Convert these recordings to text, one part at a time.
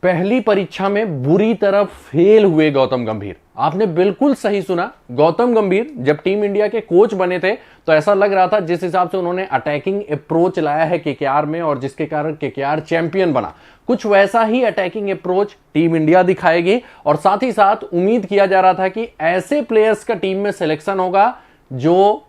पहली परीक्षा में बुरी तरह फेल हुए गौतम गंभीर। आपने बिल्कुल सही सुना, गौतम गंभीर जब टीम इंडिया के कोच बने थे तो ऐसा लग रहा था जिस हिसाब से उन्होंने अटैकिंग अप्रोच लाया है केकेआर में और जिसके कारण केकेआर चैंपियन बना, कुछ वैसा ही अटैकिंग अप्रोच टीम इंडिया दिखाएगी। और साथ ही साथ उम्मीद किया जा रहा था कि ऐसे प्लेयर्स का टीम में सिलेक्शन होगा जो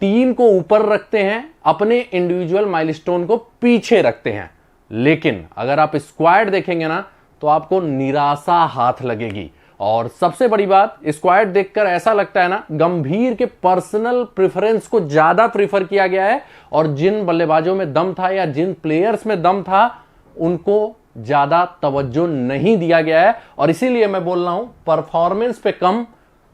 टीम को ऊपर रखते हैं, अपने इंडिविजुअल माइलस्टोन को पीछे रखते हैं। लेकिन अगर आप स्क्वाड देखेंगे ना तो आपको निराशा हाथ लगेगी। और सबसे बड़ी बात, स्क्वाड देखकर ऐसा लगता है ना गंभीर के पर्सनल प्रेफरेंस को ज्यादा प्रीफर किया गया है और जिन बल्लेबाजों में दम था या जिन प्लेयर्स में दम था उनको ज्यादा तवज्जो नहीं दिया गया है। और इसीलिए मैं बोल रहा हूं परफॉर्मेंस पे कम,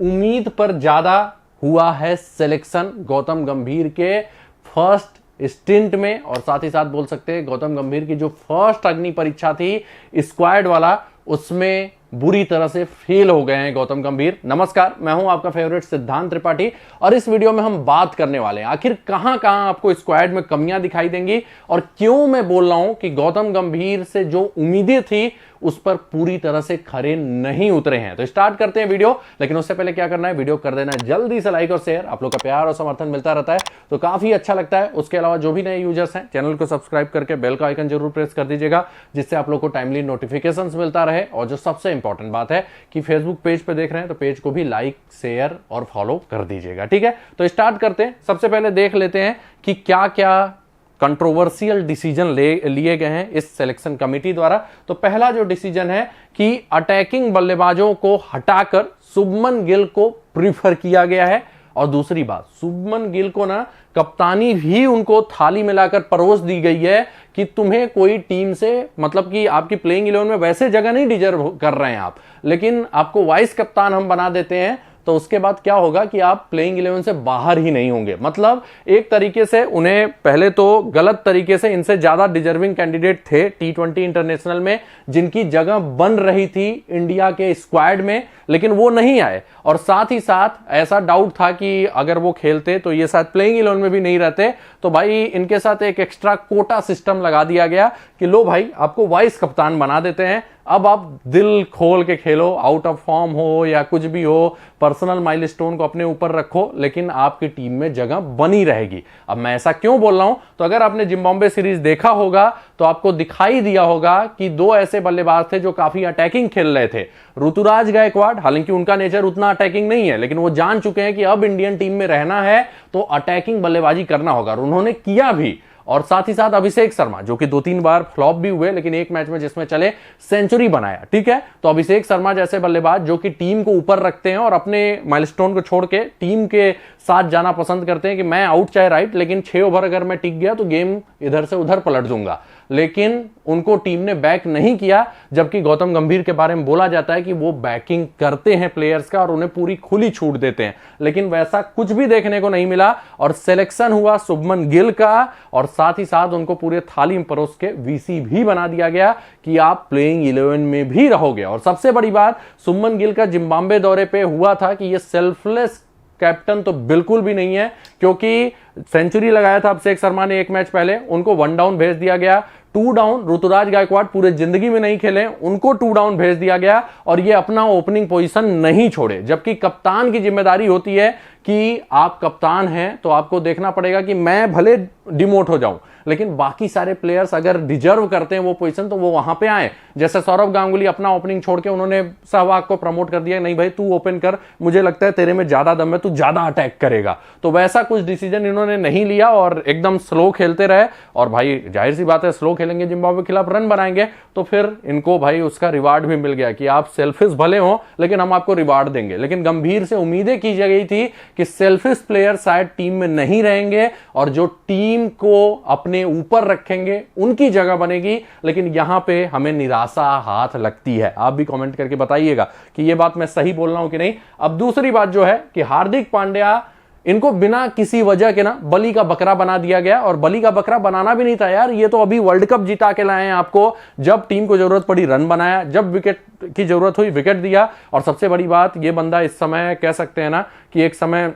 उम्मीद पर ज्यादा हुआ है सिलेक्शन गौतम गंभीर के फर्स्ट स्टिंट में। और साथ ही साथ बोल सकते हैं गौतम गंभीर की जो फर्स्ट अग्नि परीक्षा थी स्क्वाड वाला, उसमें बुरी तरह से फेल हो गए हैं गौतम गंभीर। नमस्कार, मैं हूं आपका फेवरेट सिद्धांत त्रिपाठी और इस वीडियो में हम बात करने वाले हैं आखिर कहां कहां आपको स्क्वाड में कमियां दिखाई देंगी और क्यों मैं बोल रहा हूं कि गौतम गंभीर से जो उम्मीदें थी उस पर पूरी तरह से खरे नहीं उतरे हैं। तो स्टार्ट करते हैं वीडियो, लेकिन उससे पहले क्या करना है, वीडियो कर देना है जल्दी से लाइक और शेयर। आप लोग का प्यार और समर्थन मिलता रहता है तो काफी अच्छा लगता है। उसके अलावा जो भी नए यूजर्स हैं चैनल को सब्सक्राइब करके बेल का आइकन जरूर प्रेस कर दीजिएगा, जिससे आप लोग को टाइमली नोटिफिकेशंस मिलता रहे। और जो सबसे इंपॉर्टेंट बात है कि फेसबुक पेज पे देख रहे हैं तो पेज को भी लाइक, शेयर और फॉलो कर दीजिएगा, ठीक है। तो स्टार्ट करते हैं। सबसे पहले देख लेते हैं कि क्या क्या कंट्रोवर्शियल डिसीजन लिए गए हैं इस सिलेक्शन कमेटी द्वारा। तो पहला जो डिसीजन है कि अटैकिंग बल्लेबाजों को हटाकर शुभमन गिल को प्रीफर किया गया है। और दूसरी बात, शुभमन गिल को ना कप्तानी भी उनको थाली में लाकर परोस दी गई है कि तुम्हें कोई टीम से, मतलब कि आपकी प्लेइंग 11 में वैसे जगह नहीं डिजर्व कर रहे हैं आप, लेकिन आपको वाइस कप्तान हम बना देते हैं। तो उसके बाद क्या होगा कि आप प्लेइंग 11 से बाहर ही नहीं होंगे। मतलब एक तरीके से उन्हें पहले तो गलत तरीके से इनसे ज्यादा डिजर्विंग कैंडिडेट थे T20 इंटरनेशनल में जिनकी जगह बन रही थी इंडिया के स्क्वाड में, लेकिन वो नहीं आए। और साथ ही साथ ऐसा डाउट था कि अगर वो खेलते तो ये शायद प्लेइंग 11 में भी नहीं रहते। तो भाई इनके साथ एक एक्स्ट्रा कोटा सिस्टम लगा दिया गया कि लो भाई आपको वाइस कप्तान बना देते हैं, अब आप दिल खोल के खेलो, आउट ऑफ फॉर्म हो या कुछ भी हो, पर्सनल माइलस्टोन को अपने ऊपर रखो, लेकिन आपकी टीम में जगह बनी रहेगी। अब मैं ऐसा क्यों बोल रहा हूं, तो अगर आपने जिम्बाब्वे सीरीज देखा होगा तो आपको दिखाई दिया होगा कि दो ऐसे बल्लेबाज थे जो काफी अटैकिंग खेल रहे थे। ऋतुराज गायकवाड़, हालांकि उनका नेचर उतना अटैकिंग नहीं है, लेकिन वो जान चुके हैं कि अब इंडियन टीम में रहना है तो अटैकिंग बल्लेबाजी करना होगा, और उन्होंने किया भी। और साथ ही साथ अभिषेक शर्मा जो कि 2-3 बार फ्लॉप भी हुए, लेकिन एक मैच में जिसमें चले सेंचुरी बनाया, ठीक है। तो अभिषेक शर्मा जैसे बल्लेबाज जो कि टीम को ऊपर रखते हैं और अपने माइलस्टोन को छोड़ के टीम के साथ जाना पसंद करते हैं कि मैं आउट चाहे राइट, लेकिन 6 ओवर अगर मैं टिक गया तो गेम इधर से उधर पलट दूंगा, लेकिन उनको टीम ने बैक नहीं किया। जबकि गौतम गंभीर के बारे में बोला जाता है कि वो बैकिंग करते हैं प्लेयर्स का और उन्हें पूरी खुली छूट देते हैं, लेकिन वैसा कुछ भी देखने को नहीं मिला। और सिलेक्शन हुआ शुभमन गिल का और साथ ही साथ उनको पूरे थाली में परोस के वीसी भी बना दिया गया कि आप प्लेइंग 11 में भी रहोगे। और सबसे बड़ी बात, शुभमन गिल का जिम्बाब्वे दौरे पे हुआ था कि ये सेल्फलेस कैप्टन तो बिल्कुल भी नहीं है, क्योंकि सेंचुरी लगाया था अभिषेक शर्मा ने एक मैच पहले, उनको 1 डाउन भेज दिया गया। 2 डाउन ऋतुराज गायकवाड़ पूरे जिंदगी में नहीं खेले, उनको 2 डाउन भेज दिया गया और ये अपना ओपनिंग पोजीशन नहीं छोड़े। जबकि कप्तान की जिम्मेदारी होती है कि आप कप्तान हैं तो आपको देखना पड़ेगा कि मैं भले डिमोट हो जाऊं, लेकिन बाकी सारे प्लेयर्स अगर डिजर्व करते हैं वो पोजीशन तो वो वहां पे आए। जैसे सौरव गांगुली अपना ओपनिंग छोड़ के उन्होंने सहवाग को प्रमोट कर दिया, नहीं भाई तू ओपन कर, मुझे लगता है तेरे में ज्यादा दम है, तू ज्यादा अटैक करेगा। तो वैसा कुछ डिसीजन इन्होंने नहीं लिया और एकदम स्लो खेलते रहे। और भाई जाहिर सी बात है, स्लो खेलेंगे जिम्बाब्वे के खिलाफ, रन बनाएंगे, तो फिर इनको भाई उसका रिवार्ड भी मिल गया कि आप सेल्फिश भले हो लेकिन हम आपको रिवार्ड देंगे। लेकिन गंभीर से उम्मीदें की गई थी कि सेल्फिश प्लेयर शायद टीम में नहीं रहेंगे और जो टीम को अपने ऊपर रखेंगे उनकी जगह बनेगी, लेकिन यहां पे हमें निराशा हाथ लगती है। आप भी कमेंट करके बताइएगा कि यह बात मैं सही बोल रहा हूं कि नहीं। अब दूसरी बात जो है कि हार्दिक पांड्या, इनको बिना किसी वजह के ना बलि का बकरा बना दिया गया। और बलि का बकरा बनाना भी नहीं था यार, ये तो अभी वर्ल्ड कप जिता के लाए हैं आपको। जब टीम को जरूरत पड़ी रन बनाया, जब विकेट की जरूरत हुई विकेट दिया। और सबसे बड़ी बात, ये बंदा इस समय कह सकते हैं ना कि एक समय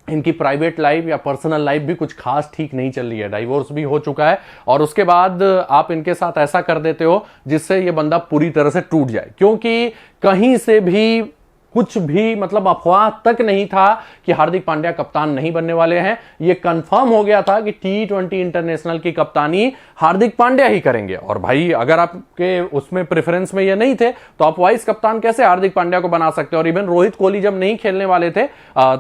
इनकी प्राइवेट लाइफ या पर्सनल लाइफ भी कुछ खास ठीक नहीं चल रही है, डाइवोर्स भी हो चुका है और उसके बाद आप इनके साथ ऐसा कर देते हो जिससे ये बंदा पूरी तरह से टूट जाए, क्योंकि कहीं से भी कुछ भी मतलब अफवाह तक नहीं था कि हार्दिक पांड्या कप्तान नहीं बनने वाले हैं। ये कंफर्म हो गया था कि T20 इंटरनेशनल की कप्तानी हार्दिक पांड्या ही करेंगे। और भाई अगर आपके उसमें प्रेफरेंस में ये नहीं थे तो आप वाइस कप्तान कैसे हार्दिक पांड्या को बना सकते हो। और इवन रोहित कोहली जब नहीं खेलने वाले थे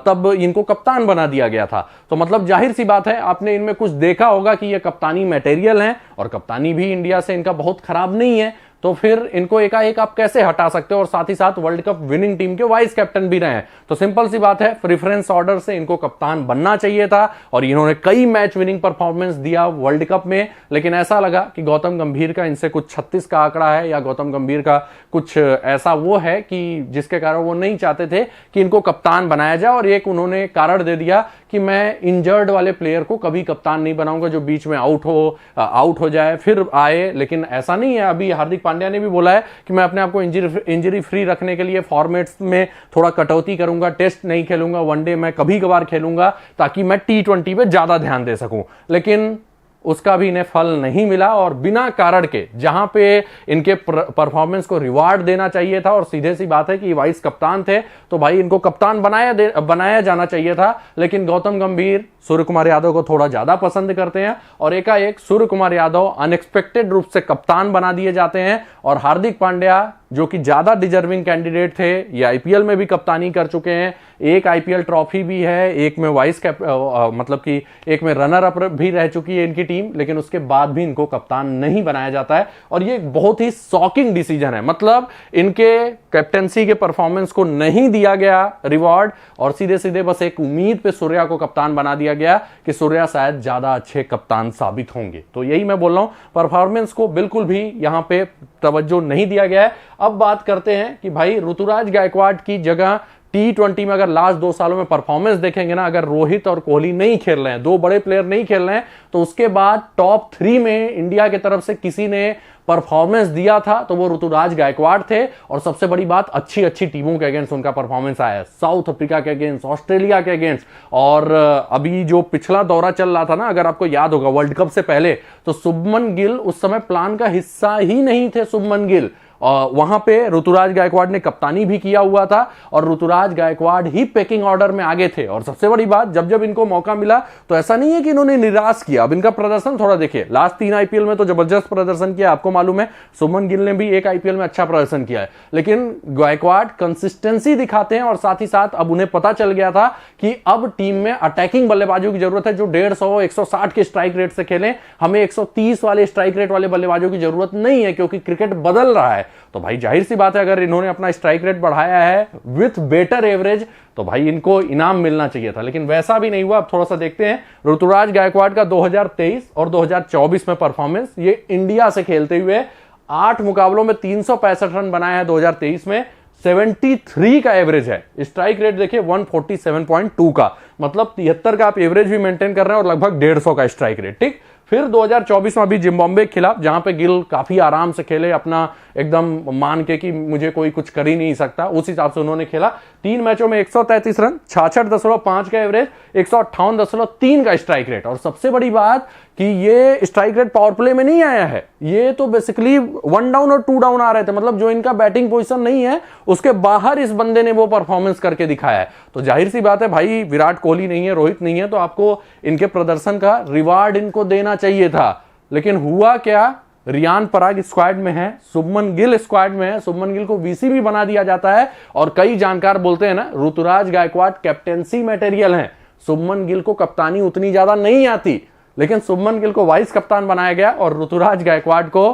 तब इनको कप्तान बना दिया गया था। तो मतलब जाहिर सी बात है आपने इनमें कुछ देखा होगा कि ये कप्तानी मटेरियल है और कप्तानी भी इंडिया से इनका बहुत खराब नहीं है, तो फिर इनको एकाएक आप कैसे हटा सकते हो। और साथ ही साथ वर्ल्ड कप विनिंग टीम के वाइस कैप्टन भी रहे हैं, तो सिंपल सी बात है प्रेफरेंस ऑर्डर से इनको कप्तान बनना चाहिए था। और इन्होंने कई मैच विनिंग परफॉर्मेंस दिया वर्ल्ड कप में, लेकिन ऐसा लगा कि गौतम गंभीर का इनसे कुछ 36 का आंकड़ा है या गौतम गंभीर का कुछ ऐसा वो है कि जिसके कारण वो नहीं चाहते थे कि इनको कप्तान बनाया जाए। और एक उन्होंने कारण दे दिया कि मैं इंजर्ड वाले प्लेयर को कभी कप्तान नहीं बनाऊंगा, जो बीच में आउट हो जाए फिर आए। लेकिन ऐसा नहीं है, अभी हार्दिक पांड्या ने भी बोला है कि मैं अपने आप को इंजरी फ्री रखने के लिए फॉर्मेट्स में थोड़ा कटौती करूंगा, टेस्ट नहीं खेलूंगा, वनडे मैं कभी कभार खेलूंगा ताकि मैं T20 पे ज्यादा ध्यान दे सकूं। लेकिन उसका भी इन्हें फल नहीं मिला और बिना कारण के जहां पे इनके परफॉर्मेंस को रिवार्ड देना चाहिए था, और सीधे सी बात है कि वाइस कप्तान थे तो भाई इनको कप्तान बनाया जाना चाहिए था। लेकिन गौतम गंभीर सूर्य कुमार यादव को थोड़ा ज्यादा पसंद करते हैं और एकाएक सूर्य कुमार यादव अनएक्सपेक्टेड रूप से कप्तान बना दिए जाते हैं। और हार्दिक पांड्या जो कि ज्यादा डिजर्विंग कैंडिडेट थे, ये आईपीएल में भी कप्तानी कर चुके हैं, एक आईपीएल ट्रॉफी भी है, एक में मतलब कि एक में रनर अप भी रह चुकी है इनकी टीम, लेकिन उसके बाद भी इनको कप्तान नहीं बनाया जाता है। और ये एक बहुत ही शॉकिंग डिसीजन है, मतलब इनके कैप्टेंसी के परफॉर्मेंस को नहीं दिया गया रिवॉर्ड और सीधे सीधे बस एक उम्मीद पे सूर्या को कप्तान बना दिया गया कि सूर्या शायद ज्यादा अच्छे कप्तान साबित होंगे। तो यही मैं बोल रहा हूं, परफॉर्मेंस को बिल्कुल भी यहां पे तवज्जो नहीं दिया गया है। अब बात करते हैं कि भाई ऋतुराज गायकवाड की जगह T20 में अगर लास्ट 2 सालों में परफॉर्मेंस देखेंगे ना, अगर रोहित और कोहली नहीं खेल रहे हैं, 2 बड़े प्लेयर नहीं खेल रहे हैं, तो उसके बाद टॉप 3 में इंडिया की तरफ से किसी ने परफॉर्मेंस दिया था तो वो ऋतुराज गायकवाड थे। और सबसे बड़ी बात, अच्छी अच्छी टीमों के अगेंस्ट उनका परफॉर्मेंस आया है, साउथ अफ्रीका के अगेंस्ट, ऑस्ट्रेलिया के अगेंस्ट। और अभी जो पिछला दौरा चल रहा था ना, अगर आपको याद होगा वर्ल्ड कप से पहले, तो शुभमन गिल उस समय प्लान का हिस्सा ही नहीं थे। शुभमन गिल वहां पे ऋतुराज गायकवाड ने कप्तानी भी किया हुआ था और ऋतुराज गायकवाड ही पैकिंग ऑर्डर में आगे थे। और सबसे बड़ी बात, जब जब इनको मौका मिला तो ऐसा नहीं है कि इन्होंने निराश किया। अब इनका प्रदर्शन थोड़ा देखिए, लास्ट 3 आईपीएल में तो जबरदस्त प्रदर्शन किया, आपको मालूम है। शुभमन गिल ने भी एक आईपीएल में अच्छा प्रदर्शन किया है, लेकिन गायकवाड कंसिस्टेंसी दिखाते हैं। और साथ ही साथ अब उन्हें पता चल गया था कि अब टीम में अटैकिंग बल्लेबाजों की जरूरत है, जो 150 160 के स्ट्राइक रेट से खेलें। हमें 130 वाले स्ट्राइक रेट वाले बल्लेबाजों की जरूरत नहीं है, क्योंकि क्रिकेट बदल रहा है। तो भाई जाहिर सी बात है, अगर इन्होंने अपना स्ट्राइक रेट बढ़ाया है विथ बेटर एवरेज, तो भाई इनको इनाम मिलना चाहिए था, लेकिन वैसा भी नहीं हुआ। अब थोड़ा सा देखते हैं ऋतुराज गायकवाड का 2023 और 2024 में परफॉर्मेंस। ये इंडिया से खेलते हुए 8 मुकाबलों में 365 रन बनाए हैं 2023 में, 73 का एवरेज है। स्ट्राइक रेट देखिए 147.2 का, मतलब 73 का आप एवरेज भी मेंटेन कर रहे हैं और लगभग 150 का स्ट्राइक रेट। ठीक, फिर 2024 में अभी जिम्बाब्वे के खिलाफ, जहां पे गिल काफी आराम से खेले, अपना एकदम मान के कि मुझे कोई कुछ कर ही नहीं सकता, उस हिसाब से उन्होंने खेला। 3 मैचों में 133 रन, 66.5 का एवरेज, 158.3 का स्ट्राइक रेट। और सबसे बड़ी बात कि ये स्ट्राइक रेट पावर प्ले में नहीं आया है, ये तो बेसिकली 1 डाउन और 2 डाउन आ रहे थे, मतलब जो इनका बैटिंग पोजीशन नहीं है उसके बाहर इस बंदे ने वो परफॉर्मेंस करके दिखाया है। तो जाहिर सी बात है भाई, विराट कोहली नहीं है, रोहित नहीं है, तो आपको इनके प्रदर्शन का रिवार्ड इनको देना चाहिए था। लेकिन हुआ क्या, रियान पराग स्क्वाड में है, शुभमन गिल स्क्वाड में है, शुभमन गिल को वीसी भी बना दिया जाता है। और कई जानकार बोलते हैं ना, ऋतुराज गायकवाड कैप्टेंसी मटेरियल है, शुभमन गिल को कप्तानी उतनी ज्यादा नहीं आती, लेकिन शुभमन गिल को वाइस कप्तान बनाया गया और ऋतुराज गायकवाड को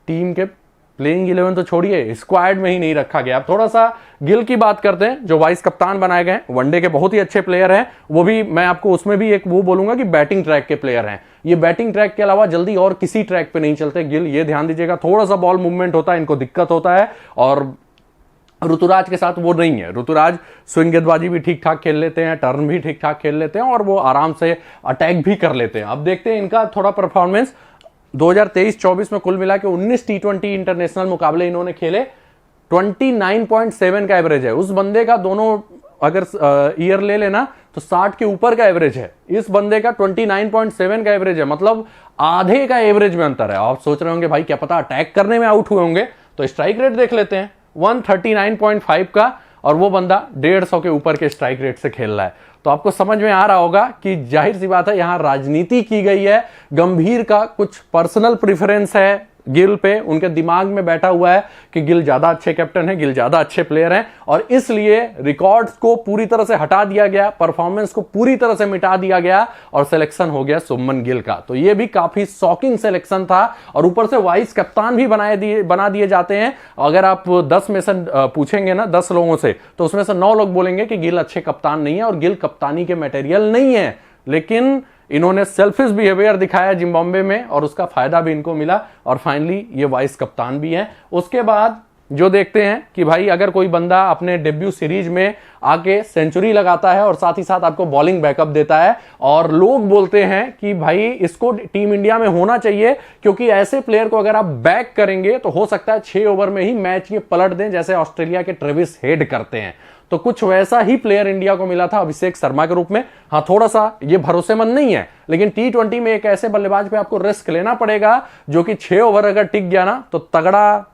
टीम के प्लेइंग 11 तो छोड़िए, स्क्वाड में ही नहीं रखा गया। अब थोड़ा सा गिल की बात करते हैं, जो वाइस कप्तान बनाए गए, वनडे के बहुत ही अच्छे प्लेयर हैं, वो भी मैं आपको उसमें भी एक वो बोलूंगा कि बैटिंग ट्रैक के प्लेयर हैं। ये बैटिंग ट्रैक के अलावा जल्दी और किसी ट्रैक पे नहीं चलते गिल, ये ध्यान दीजिएगा। थोड़ा सा बॉल मूवमेंट होता है, इनको दिक्कत होता है, और ऋतुराज के साथ वो नहीं है। ऋतुराज स्विंग गेंदबाजी भी ठीक ठाक खेल लेते हैं, टर्न भी ठीक ठाक खेल लेते हैं और वो आराम से अटैक भी कर लेते हैं। अब देखते हैं इनका थोड़ा परफॉर्मेंस। 2023-24 में कुल मिला के 19 T20 इंटरनेशनल मुकाबले इन्होंने खेले, 29.7 का एवरेज है। उस बंदे का दोनों अगर ईयर ले लेना तो 60 के ऊपर का एवरेज है, इस बंदे का 29.7 का एवरेज है, मतलब आधे का एवरेज में अंतर है। आप सोच रहे होंगे भाई क्या पता अटैक करने में आउट हुए होंगे, तो स्ट्राइक रेट देख लेते हैं 139.5 का, और वो बंदा 150 के ऊपर के स्ट्राइक रेट से खेल रहा है। तो आपको समझ में आ रहा होगा कि जाहिर सी बात है यहां राजनीति की गई है। गंभीर का कुछ पर्सनल प्रेफरेंस है गिल पे, उनके दिमाग में बैठा हुआ है कि गिल ज्यादा अच्छे कैप्टन है, गिल ज्यादा अच्छे प्लेयर हैं, और इसलिए रिकॉर्ड्स को पूरी तरह से हटा दिया गया, परफॉर्मेंस को पूरी तरह से मिटा दिया गया, और सिलेक्शन हो गया शुभमन गिल का। तो यह भी काफी शॉकिंग सिलेक्शन था, और ऊपर से वाइस कप्तान भी बना दिए जाते हैं। अगर आप 10 में से पूछेंगे ना 10 लोगों से, तो उसमें से 9 लोग बोलेंगे कि गिल अच्छे कप्तान नहीं है और गिल कप्तानी के मटेरियल नहीं है। लेकिन इन्होंने सेल्फिश बिहेवियर दिखाया जिम्बाब्वे में, और उसका फायदा भी इनको मिला, और फाइनली ये वाइस कप्तान भी हैं। उसके बाद जो देखते हैं कि भाई अगर कोई बंदा अपने डेब्यू सीरीज में आके सेंचुरी लगाता है और साथ ही साथ आपको बॉलिंग बैकअप देता है, और लोग बोलते हैं कि भाई इसको टीम इंडिया में होना चाहिए, क्योंकि ऐसे प्लेयर को अगर आप बैक करेंगे तो हो सकता है 6 ओवर में ही मैच ये पलट दें, जैसे ऑस्ट्रेलिया के ट्रेविस हेड करते हैं। तो कुछ वैसा ही प्लेयर इंडिया को मिला था अभिषेक शर्मा के रूप में। हाँ, थोड़ा सा ये भरोसेमंद नहीं है, लेकिन T20 में एक ऐसे बल्लेबाज पे आपको रिस्क लेना पड़ेगा जो कि 6 ओवर अगर टिक गया ना तो तगड़ा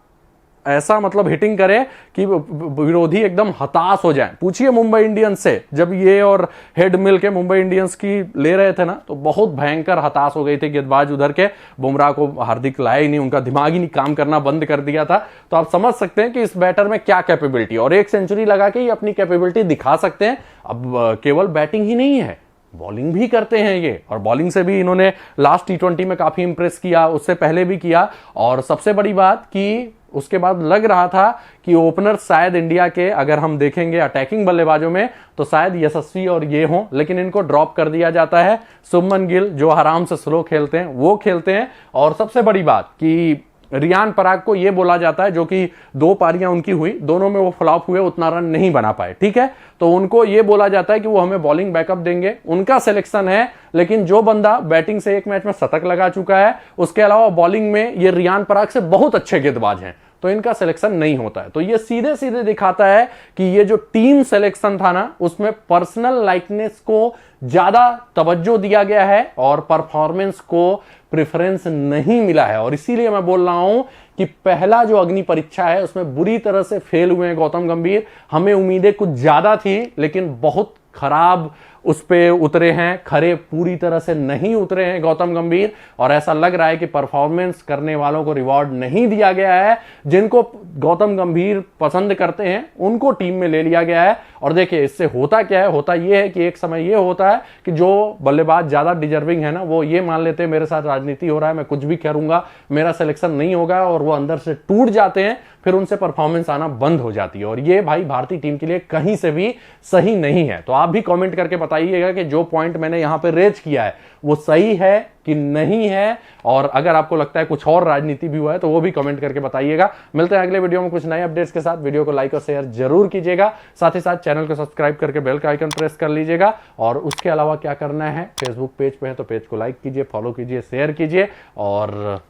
ऐसा मतलब हिटिंग करे कि विरोधी एकदम हताश हो जाए। पूछिए मुंबई इंडियंस से, जब ये और हेड मिल के मुंबई इंडियंस की ले रहे थे ना, तो बहुत भयंकर हताश हो गए थे गेंदबाज उधर के। बुमराह को हार्दिक लाया ही नहीं, उनका दिमाग ही नहीं काम करना बंद कर दिया था। तो आप समझ सकते हैं कि इस बैटर में क्या कैपेबिलिटी, और एक सेंचुरी लगा के ही अपनी कैपेबिलिटी दिखा सकते हैं। अब केवल बैटिंग ही नहीं है, बॉलिंग भी करते हैं ये, और बॉलिंग से भी इन्होंने लास्ट T20 में काफी इंप्रेस किया, उससे पहले भी किया। और सबसे बड़ी बात कि उसके बाद लग रहा था कि ओपनर शायद इंडिया के, अगर हम देखेंगे अटैकिंग बल्लेबाजों में, तो शायद यशस्वी और ये हों, लेकिन इनको ड्रॉप कर दिया जाता है। शुभमन गिल जो आराम से स्लो खेलते हैं वो खेलते हैं। और सबसे बड़ी बात कि रियान पराग को यह बोला जाता है, जो कि 2 पारियां उनकी हुई, दोनों में वो फ्लॉप हुए, उतना रन नहीं बना पाए, ठीक है, तो उनको यह बोला जाता है कि वो हमें बॉलिंग बैकअप देंगे। उनका सिलेक्शन है, लेकिन जो बंदा बैटिंग से एक मैच में शतक लगा चुका है, उसके अलावा बॉलिंग में ये रियान पराग से बहुत अच्छे गेंदबाज हैं, तो इनका सिलेक्शन नहीं होता है। तो ये सीधे सीधे दिखाता है कि ये जो टीम सिलेक्शन था ना, उसमें पर्सनल लाइकनेस को ज्यादा तवज्जो दिया गया है और परफॉर्मेंस को प्रेफरेंस नहीं मिला है। और इसीलिए मैं बोल रहा हूं कि पहला जो अग्नि परीक्षा है उसमें बुरी तरह से फेल हुए हैं गौतम गंभीर। हमें उम्मीदें कुछ ज्यादा थी, लेकिन बहुत खराब उस पे उतरे हैं, खरे पूरी तरह से नहीं उतरे हैं गौतम गंभीर। और ऐसा लग रहा है कि परफॉर्मेंस करने वालों को रिवॉर्ड नहीं दिया गया है, जिनको गौतम गंभीर पसंद करते हैं उनको टीम में ले लिया गया है। और देखिए इससे होता क्या है, होता यह है कि एक समय यह होता है कि जो बल्लेबाज ज्यादा डिजर्विंग है ना, वो ये मान लेते हैं मेरे साथ राजनीति हो रहा है, मैं कुछ भी करूंगा, मेरा सिलेक्शन नहीं होगा, और वो अंदर से टूट जाते हैं, फिर उनसे परफॉर्मेंस आना बंद हो जाती है। और ये भाई भारतीय टीम के लिए कहीं से भी सही नहीं है। तो आप भी कमेंट करके बताइएगा कि जो पॉइंट मैंने यहां पे रेज किया है वो सही है कि नहीं है, और अगर आपको लगता है कुछ और राजनीति भी हुआ है तो वो भी कमेंट करके बताइएगा। मिलते हैं अगले वीडियो में कुछ नए अपडेट्स के साथ। वीडियो को लाइक और शेयर जरूर कीजिएगा, साथ ही साथ चैनल को सब्सक्राइब करके बेल का आइकन प्रेस कर लीजिएगा। और उसके अलावा क्या करना है, फेसबुक पेज पे है तो पेज को लाइक कीजिए, फॉलो कीजिए, शेयर कीजिए, और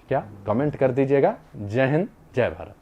क्या कमेंट कर दीजिएगा। जय हिंद, जय भारत।